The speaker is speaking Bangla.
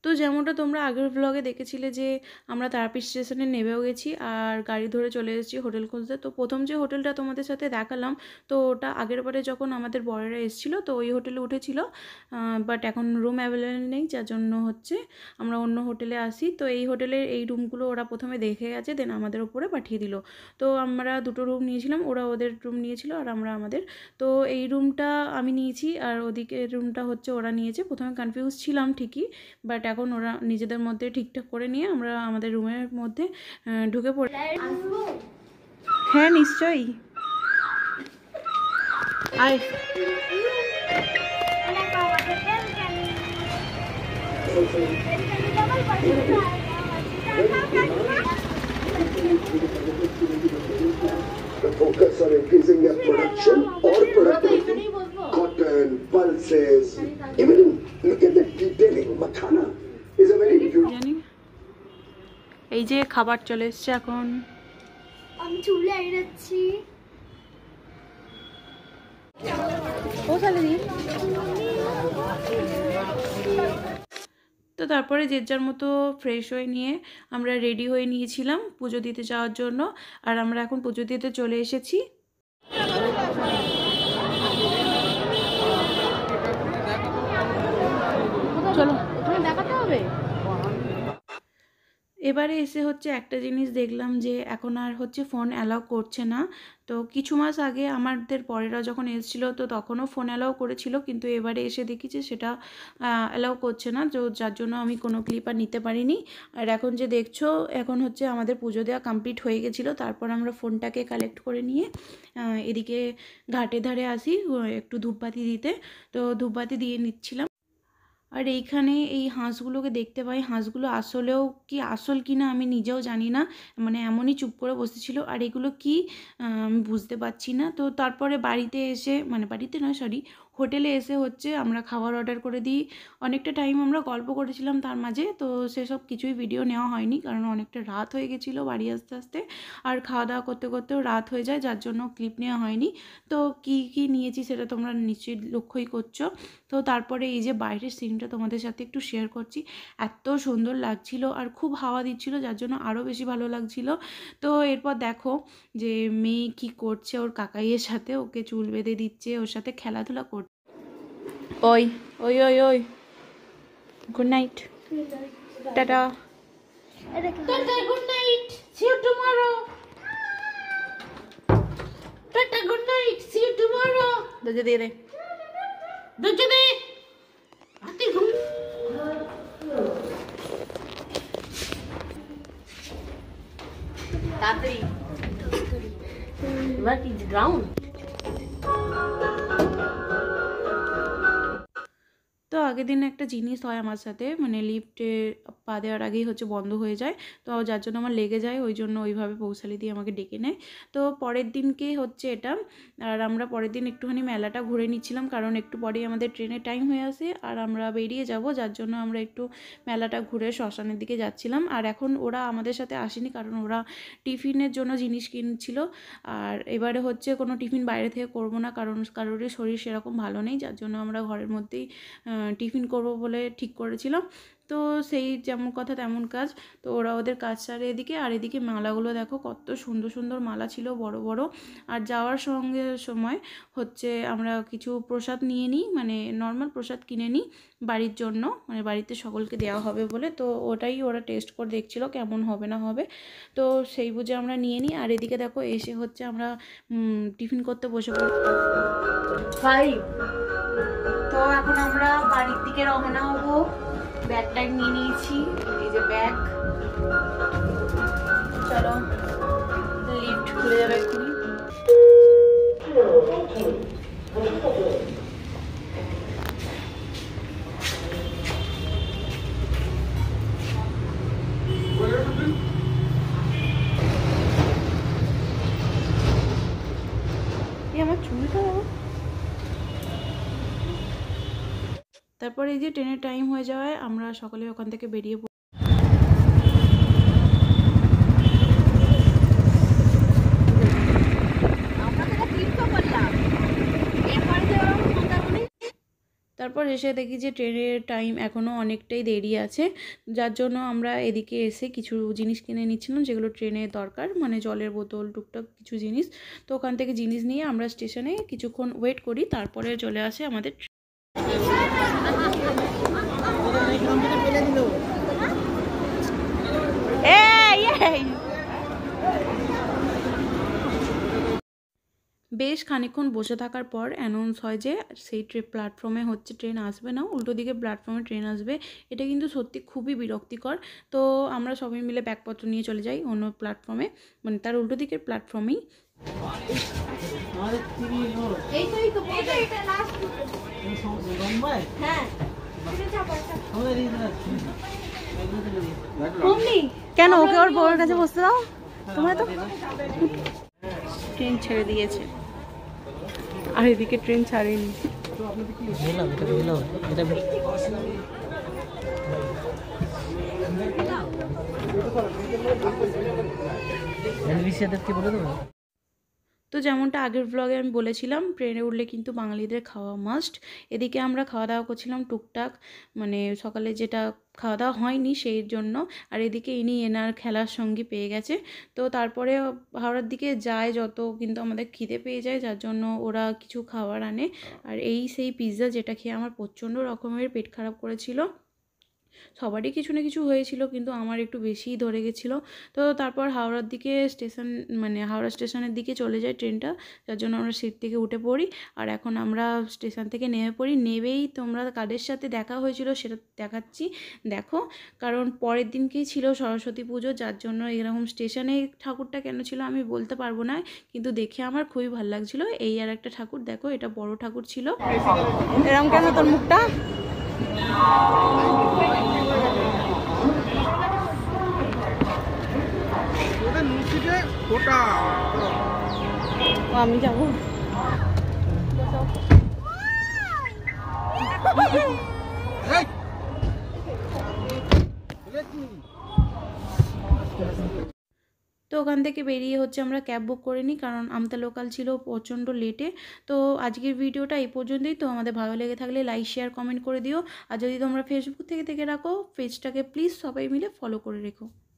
তো যেমনটা তোমরা আগের ব্লগে দেখেছিলে যে আমরা তারাপীঠ স্টেশনে নেমেও গেছি আর গাড়ি ধরে চলে এসেছি হোটেল খুঁজতে। তো প্রথম যে হোটেলটা তোমাদের সাথে দেখালাম, তো ওটা আগের বারে যখন আমাদের বরেরা এসেছিলো তো ওই হোটেলে উঠেছিল, বাট এখন রুম অ্যাভেলেবেল নেই, যার জন্য হচ্ছে আমরা অন্য হোটেলে আসি। তো এই হোটেলের এই রুমগুলো ওরা প্রথমে দেখে গেছে, দেন আমাদের ওপরে পাঠিয়ে দিল। তো আমরা দুটো রুম নিয়েছিলাম, ওরা ওদের রুম নিয়েছিল আর আমরা আমাদের। তো এই রুমটা আমি নিয়েছি আর ওদিকে রুমটা হচ্ছে ওরা নিয়েছে। প্রথমে কনফিউজ ছিলাম ঠিকই, বাট এখন ওরা নিজেদের মধ্যে ঠিকঠাক করে নিয়ে আমরা আমাদের রুমের মধ্যে ঢুকে পড়ে। হ্যাঁ নিশ্চয়ই, আয়। The focus on increasing their production or productivity, cotton, pulses, even look at the detailing. Makhana is a very জানি এই যে খাবার চলে এসছে এখন। আমি চুলে আইরাচ্ছি। ও তাহলে দি তো তারপরে যে যার মতো ফ্রেশ হয়ে নিয়ে আমরা রেডি হয়ে নিয়েছিলাম পুজো দিতে যাওয়ার জন্য। আর আমরা এখন পুজো দিতে চলে এসেছি। চলো দেখাতে হবে। এবারে এসে হচ্ছে একটা জিনিস দেখলাম যে এখন আর হচ্ছে ফোন অ্যালাউ করছে না। তো কিছু মাস আগে আমাদের পরেরা যখন এসেছিলো তো তখনও ফোন অ্যালাউ করেছিল, কিন্তু এবারে এসে দেখি যে সেটা অ্যালাউ করছে না, তো যার জন্য আমি কোনো ক্লিপ আর নিতে পারিনি। আর এখন যে দেখছো এখন হচ্ছে আমাদের পুজো দেওয়া কমপ্লিট হয়ে গেছিলো। তারপর আমরা ফোনটাকে কালেক্ট করে নিয়ে এদিকে ঘাটের ধারে আসি একটু ধূপবাতি দিতে। তো ধূপবাতি দিয়ে নিচ্ছিলাম। আর এইখানে এই হাঁসগুলোকে দেখতে পাই, হাঁসগুলো আসলেও কি আসল কি না আমি নিজেও জানি না, মানে এমনই চুপ করে বসেছিল। আর এগুলো কি আমি বুঝতে পারছি না। তো তারপরে বাড়িতে এসে, মানে বাড়িতে নয় সরি, হোটেলে এসে হচ্ছে আমরা খাবার অর্ডার করে দিই। অনেকটা টাইম আমরা গল্প করেছিলাম তার মাঝে, তো সেসব কিছুই ভিডিও নেওয়া হয়নি কারণ অনেকটা রাত হয়ে গেছিলো বাড়ি আসতে আসতে। আর খাওয়া দাওয়া করতে করতেও রাত হয়ে যায়, যার জন্য ক্লিপ নেওয়া হয়নি। তো কি কি নিয়েছি সেটা তোমরা নিশ্চয়ই লক্ষ্যই করছো। তো তারপরে এই যে বাইরের সিনটা তোমাদের সাথে একটু শেয়ার করছি। এত সুন্দর লাগছিল আর খুব হাওয়া দিচ্ছিল, যার জন্য আরও বেশি ভালো লাগছিল। তো এরপর দেখো যে মেয়ে কি করছে, ওর কাকাইয়ের সাথে ওকে চুল বেঁধে দিচ্ছে, ওর সাথে খেলাধুলা করছে। ওই ওই ওই ওই good night, tata, tata, good night, see you tomorrow. Tata, good night, see you tomorrow. দরজা দিয়ে দে, দরজা দে। আতে ঘুম। তাড়াতাড়ি। What is ground? তো আগের দিন একটা জিনিস হয় আমার সাথে, মানে লিফটে পা দেওয়ার আগেই হচ্ছে বন্ধ হয়ে যায়, তো যার জন্য আমার লেগে যায়, ওই জন্য ওইভাবে পৌঁছালি দিয়ে আমাকে ডেকে নেয়। তো পরের দিনকে হচ্ছে এটা। আর আমরা পরের দিন একটুখানি মেলাটা ঘুরে নিচ্ছিলাম কারণ একটু পরেই আমাদের ট্রেনের টাইম হয়ে আসে আর আমরা বেরিয়ে যাব, যার জন্য আমরা একটু মেলাটা ঘুরে শ্মশানের দিকে যাচ্ছিলাম। আর এখন ওরা আমাদের সাথে আসেনি কারণ ওরা টিফিনের জন্য জিনিস কিনছিল। আর এবারে হচ্ছে কোনো টিফিন বাইরে থেকে করব না কারণ কারোরই শরীর সেরকম ভালো নেই, যার জন্য আমরা ঘরের মধ্যেই টিফিন করব বলে ঠিক করেছিলাম। তো সেই যেমন কথা তেমন কাজ। তো ওরা ওদের কাজ সারে এদিকে, আর এদিকে মালাগুলো দেখো কত সুন্দর সুন্দর মালা ছিল বড় বড়। আর যাওয়ার সময় হচ্ছে আমরা কিছু প্রসাদ নিয়ে নিই, মানে নর্মাল প্রসাদ কিনে নিই বাড়ির জন্য, মানে বাড়িতে সকলকে দেওয়া হবে বলে। তো ওটাই ওরা টেস্ট করে দেখছিল কেমন হবে না হবে, তো সেই বুঝে আমরা নিয়ে নিই। আর এদিকে দেখো এসে হচ্ছে আমরা টিফিন করতে বসে পড়ি। তো এখন আমরা বাড়ির দিকে রওনা হবো। ব্যাগ ট্যাগ নিয়ে নিয়েছি, এই যে ব্যাগ। চলো লিফট খুলে যাবে এক্ষুনি। আমার চুলটা তারপরে এই যে ট্রেনের টাইম হয়ে যাওয়ায় আমরা সকলে ওখান থেকে বেরিয়ে পড়ি। তারপর এসে দেখি যে ট্রেনের টাইম এখনও অনেকটাই দেরি আছে, যার জন্য আমরা এদিকে এসে কিছু জিনিস কিনে নিচ্ছিলাম যেগুলো ট্রেনে দরকার, মানে জলের বোতল টুকটাক কিছু জিনিস। তো ওখান থেকে জিনিস নিয়ে আমরা স্টেশনে কিছুক্ষণ ওয়েট করি, তারপরে চলে আসে আমাদের বেশ খানিকক্ষণ বসে থাকার পর অ্যানাউন্স হয় যে সেই প্ল্যাটফর্মে হচ্ছে ট্রেন আসবে না, উল্টো দিকে প্ল্যাটফর্মে ট্রেন আসবে। এটা কিন্তু সত্যি খুবই বিরক্তিকর। তো আমরা সবাই মিলে ব্যাগপত্র নিয়ে চলে যাই অন্য প্ল্যাটফর্মে, মানে তার উল্টো দিকের প্ল্যাটফর্মেই। কেন ওকে ওর বউয়ের কাছে বসতে দাও, তোমরা তো ট্রেন ছেড়ে দিয়েছে আর এদিকে ট্রেন ছাড়েনি। তো যেমনটা আগের ব্লগে আমি বলেছিলাম, ট্রেনে উঠলে কিন্তু বাঙালিদের খাওয়া মাস্ট। এদিকে আমরা খাওয়া দাওয়া করছিলাম টুকটাক, মানে সকালে যেটা খাওয়া দাওয়া হয়নি সেই জন্য। আর এদিকে ইনি এনার খেলার সঙ্গী পেয়ে গেছে। তো তারপরে হাওড়ার দিকে যায় যত, কিন্তু আমাদের খিদে পেয়ে যায়, যার জন্য ওরা কিছু খাবার আনে। আর এই সেই পিৎজা, যেটা খেয়ে আমার প্রচণ্ড রকমের পেট খারাপ করেছিল। সবারই কিছু না কিছু হয়েছিল, কিন্তু আমার একটু বেশিই ধরে গেছিলো। তো তারপর হাওড়ার দিকে হাওড়া স্টেশনের দিকে চলে যায় ট্রেনটা, যার জন্য আমরা সিট থেকে উঠে পড়ি। আর এখন আমরা স্টেশন থেকে নেমে পড়ি। নেবেই তোমরা কাদের সাথে দেখা হয়েছিল সেটা দেখাচ্ছি, দেখো। কারণ পরের দিনকেই ছিল সরস্বতী পুজো, যার জন্য এরকম স্টেশনে ঠাকুরটা কেন ছিল আমি বলতে পারবো না, কিন্তু দেখে আমার খুবই ভালো লাগছিলো। এই আর একটা ঠাকুর দেখো, এটা বড় ঠাকুর ছিল। এরকম কেন তোর মুখটা? আমি যাবো। তো ওখান থেকে বেরিয়ে হচ্ছে আমরা ক্যাব বুক করে নিই, কারণ আমতা লোকাল ছিল প্রচণ্ড লেটে। তো আজকের ভিডিওটা এই পর্যন্তই। তো আমাদের ভালো লেগে থাকলে লাইক শেয়ার কমেন্ট করে দিও। আর যদি তোমরা ফেসবুক থেকে রাখো, পেজটাকে প্লিজ সবাই মিলে ফলো করে রেখো।